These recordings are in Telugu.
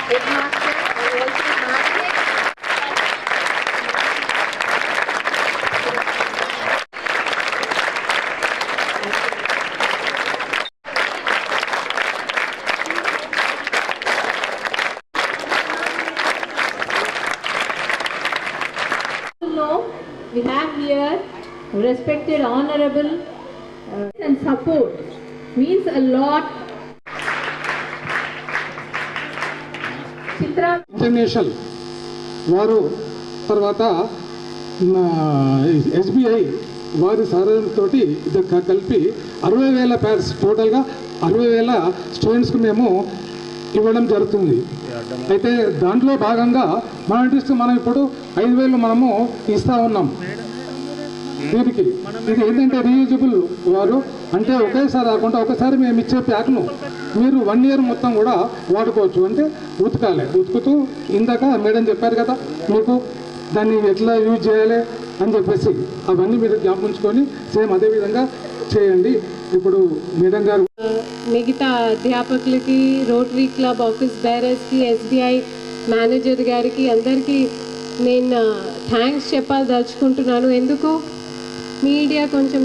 headmaster and also market. We have here respected, honorable and support means a lot. Chitra international వారు తర్వాత SBI వారి సహాయంతో ఇది కలిపి 60,000 ప్యాడ్స్ టోటల్గా 60,000 స్టూడెంట్స్కి మేము ఇవ్వడం జరుగుతుంది. అయితే దాంట్లో భాగంగా మన ఇంట్రెస్ట్ మనం ఇప్పుడు 5,000 మనము ఇస్తూ ఉన్నాం. దీనికి ఇది ఏంటంటే రీయూజబుల్ వారు అంటే ఒకేసారి రాకుండా ఒకసారి మేము ఇచ్చే ప్యాక్ను మీరు 1 year మొత్తం కూడా వాడుకోవచ్చు. అంటే ఉతుకుతూ ఇందాక మేడం చెప్పారు కదా మీకు దాన్ని ఎట్లా యూజ్ చేయాలి అని చెప్పేసి అవన్నీ మీరు జ్ఞాపకించుకొని సేమ్ అదేవిధంగా చేయండి. ఇప్పుడు మేడం గారు మిగతా అధ్యాపకులకి, రోటరీ క్లబ్ ఆఫీస్ బేరర్స్కి, SBI మేనేజర్ గారికి అందరికీ నేను థ్యాంక్స్ చెప్పాల్దలుచుకుంటున్నాను. ఎందుకు మీడియా కొంచెం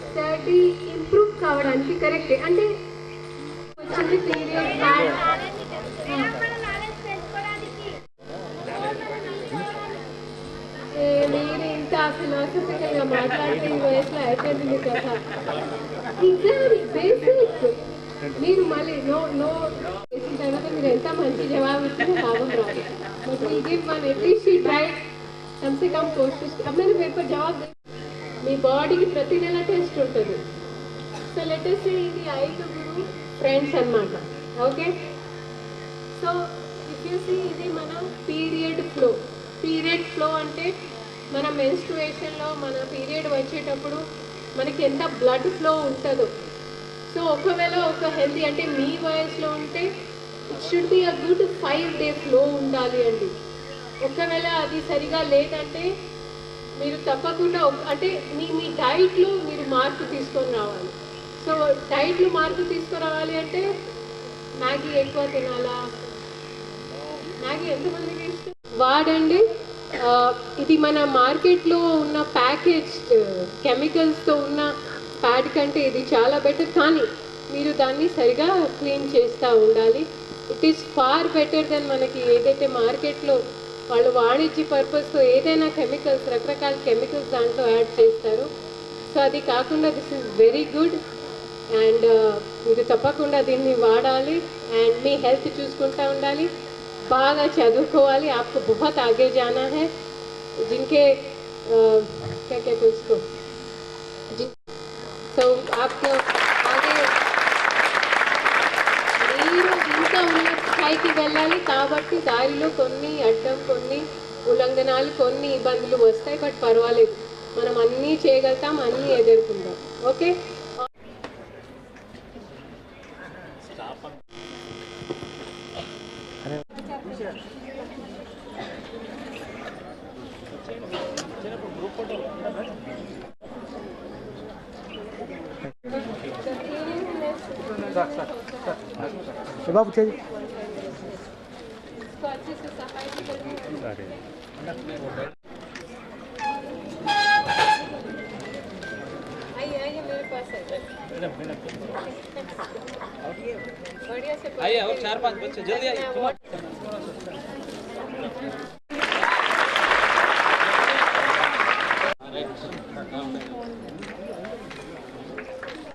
స్టడీ ఇంప్రూవ్ కావడానికి కరెక్టే. అంటే వచ్చింది పీరియడ్ మీరు ఇంత ఫిలాసఫికల్గా మాట్లాడితే ఈ వయసులో అయిపోయింది కదా. ఎగ్జామ్ బేసిక్ మీరు మళ్ళీ చేసిన తర్వాత మీరు ఎంత మంచి జవాబు ఇచ్చినా లాభం రాదు. But will give one at least she tried कम से कम कोशिश अब मैंने पेपर जवाब మీ బాడీకి ప్రతి నెల టెస్ట్ ఉంటుంది. సో లెటెస్ట్ ఇది 5 ఫ్రెండ్స్ అన్నమాట. Okay, so if you see ఇది మన పీరియడ్ ఫ్లో అంటే మన మెన్స్ట్రుయేషన్లో మన పీరియడ్ వచ్చేటప్పుడు మనకి ఎంత బ్లడ్ ఫ్లో ఉంటుందో. సో ఒకవేళ ఒక హెల్తీ అంటే మీ వయసులో ఉంటే it should be a good 5-day flow ఉండాలి అండి. ఒకవేళ అది సరిగా లేదంటే మీరు తప్పకుండా అంటే మీ డైట్లో మీరు మార్పు తీసుకొని రావాలి. సో డైట్లో మార్పు తీసుకురావాలి అంటే మ్యాగీ ఎక్కువ తినాలా? మ్యాగీ ఎంతమందికి ఇష్టం? వాడండి. ఇది మన మార్కెట్లో ఉన్న ప్యాకేజ్ కెమికల్స్తో ఉన్న ప్యాడ్ కంటే ఇది చాలా బెటర్. కానీ మీరు దాన్ని సరిగా క్లీన్ చేస్తూ ఉండాలి. It is far better than మనకి ఏదైతే మార్కెట్లో వాళ్ళు వాణిజ్య పర్పస్తో ఏదైనా కెమికల్స్, రకరకాల కెమికల్స్ దాంట్లో యాడ్ చేస్తారు. సో అది కాకుండా this is very good and మీరు తప్పకుండా దీన్ని వాడాలి. అండ్ మీ హెల్త్ చూసుకుంటూ ఉండాలి, బాగా చదువుకోవాలి. आपको बहुत आगे जाना है. जिनके क्या कहते हैं उसको, तो आपको आगे మీరు ఇంకా ఉన్న స్థాయికి వెళ్ళాలి. కాబట్టి దారిలో కొన్ని అడ్డం, కొన్ని ఉల్లంఘనాలు, కొన్ని ఇబ్బందులు వస్తాయి. బట్ పర్వాలేదు, మనం అన్నీ చేయగలుగుతాం, అన్నీ ఎదుర్కొంటాం. ఓకే, बाबू चाहिए आइए मेरे पास आइए और 4-5 बच्चे जल्दी आइए।